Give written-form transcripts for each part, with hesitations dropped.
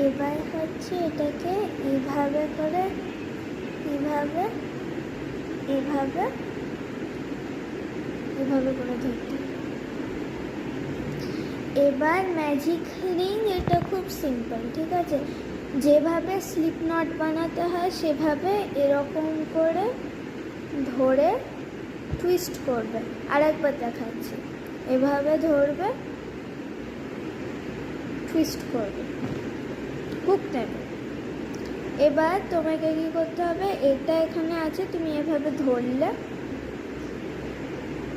এবার হচ্ছে এটাকে এইভাবে করে এইভাবে এইভাবে এভাবে করে ধরতে। এবার ম্যাজিক রিং এটা খুব সিম্পল, ঠিক আছে? যেভাবে স্লিপ নট বানাতে হয় সেভাবে এরকম করে ধরে টুইস্ট করবে। আরেকবার দেখাচ্ছি, এভাবে ধরবে, টুইস্ট করবে, হুক নেবে। এবার তোমাকে কি করতে হবে, এটা এখানে আছে, তুমি এভাবে ধরলে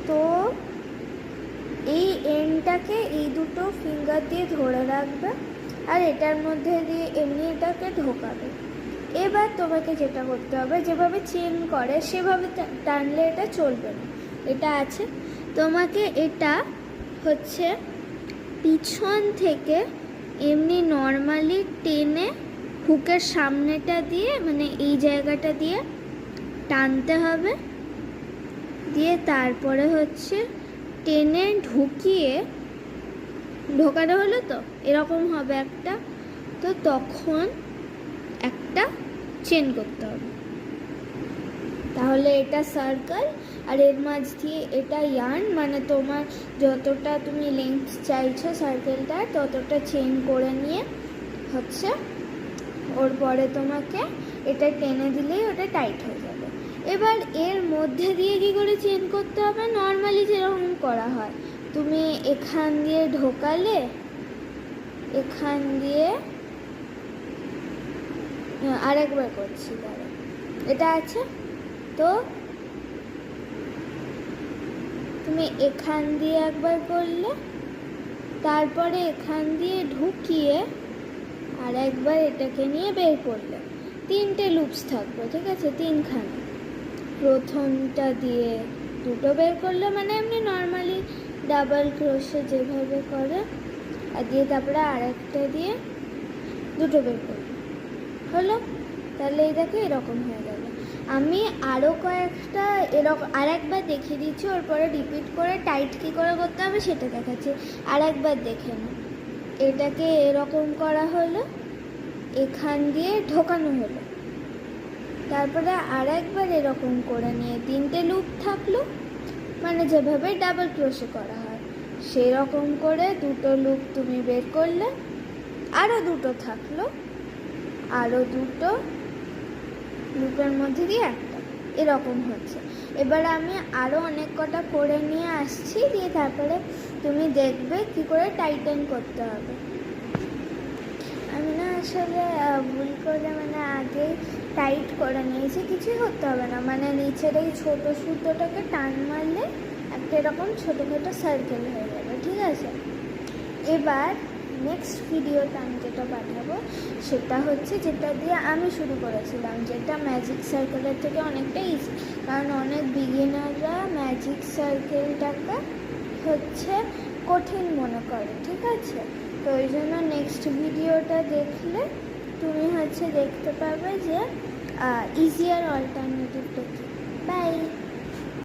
তো এই এন্ডটাকে এই দুটো ফিঙ্গার দিয়ে ধরে রাখবে আর এটার মধ্যে দিয়ে এমনি এটাকে ঢোকাবে। এবার তোমাকে যেটা করতে হবে, যেভাবে চেন করে সেভাবে টানলে এটা চলবে না। এটা আছে, তোমাকে এটা হচ্ছে পিছন থেকে এমনি নর্মালি টেনে হুকের সামনেটা দিয়ে মানে এই জায়গাটা দিয়ে টানতে হবে, দিয়ে তারপরে হচ্ছে টেনে ঢোকানো হলো তো এরকম হবে একটা, তো তখন একটা চেন করতে হবে। তাহলে এটা সার্কেল আর এর মাঝ দিয়ে এটা ইয়ার্ন, মানে তোমার যতটা তুমি লেন্থ চাইছো সার্কেলটা ততটা চেন করে নিয়ে হচ্ছে ওর পরে তোমাকে এটা টেনে দিলেই ওটা টাইট হয়ে যাবে। এবার এর মধ্যে দিয়ে কী করে চেন করতে হবে, নর্মালি যেরকম করা হয়, তুমি এখান দিয়ে ঢোকালে, এখান দিয়ে আরেকবার করছি, দাঁড়া, এটা আছে তো তুমি এখান দিয়ে একবার করলে, তারপরে এখান দিয়ে ঢুকিয়ে আর একবার এটাকে নিয়ে বের করলে, 3টে লুপস থাকবে, ঠিক আছে? 3খানা, প্রথমটা দিয়ে 2টো বের করলে মানে এমনি নর্মালি ডাবল ক্রোশে যেভাবে করে, আর দিয়ে তারপরে আরেকটা দিয়ে 2টো বের করলে হলো। তাহলে এই দেখো এরকম হয়ে গেল। আমি আরও কয়েকটা এরকম আরেকবার দেখিয়ে দিচ্ছি, ওর পরে রিপিট করে টাইট কী করে করতে হবে সেটা দেখাচ্ছি, আরেকবার দেখে নাও। এটাকে এরকম করা হলো, এখান দিয়ে ঢোকানো হলো, তারপরে আরেকবার এরকম করে নিয়ে 3টে লুপ থাকলো, মানে যেভাবে ডাবল ক্রোশে করা হয় সেরকম করে 2টো লুপ তুমি বের করলে, আরও 2টো থাকলো, আরও 2টো লুপের মধ্যে দিয়ে একটা, এরকম হচ্ছে। এবার আমি আরও অনেক কটা করে নিয়ে আসছি, দিয়ে তারপরে তুমি দেখবে কি করে টাইটেন করতে হবে। আমি না আসলে ভুল করে মানে আগেই টাইট করে নিয়েছি, কিছুই করতে হবে না, মানে নিচের এই ছোটো সুতোটাকে টান মারলে একটা এরকম ছোটোখাটো সার্কেল হয়ে যাবে, ঠিক আছে? এবার নেক্সট ভিডিওটা আমি যেটা পাঠাবো সেটা হচ্ছে যেটা দিয়ে আমি শুরু করেছিলাম, যেটা ম্যাজিক সার্কেলের থেকে অনেকটা ইজি, কারণ অনেক বিগিনাররা ম্যাজিক সার্কেলটাকে হচ্ছে কঠিন মনে করে, ঠিক আছে? তো ওই জন্য নেক্সট ভিডিওটা দেখলে তুমি হচ্ছে দেখতে পাবে যে ইজিয়ার অল্টারনেটিভটা কি। বাই।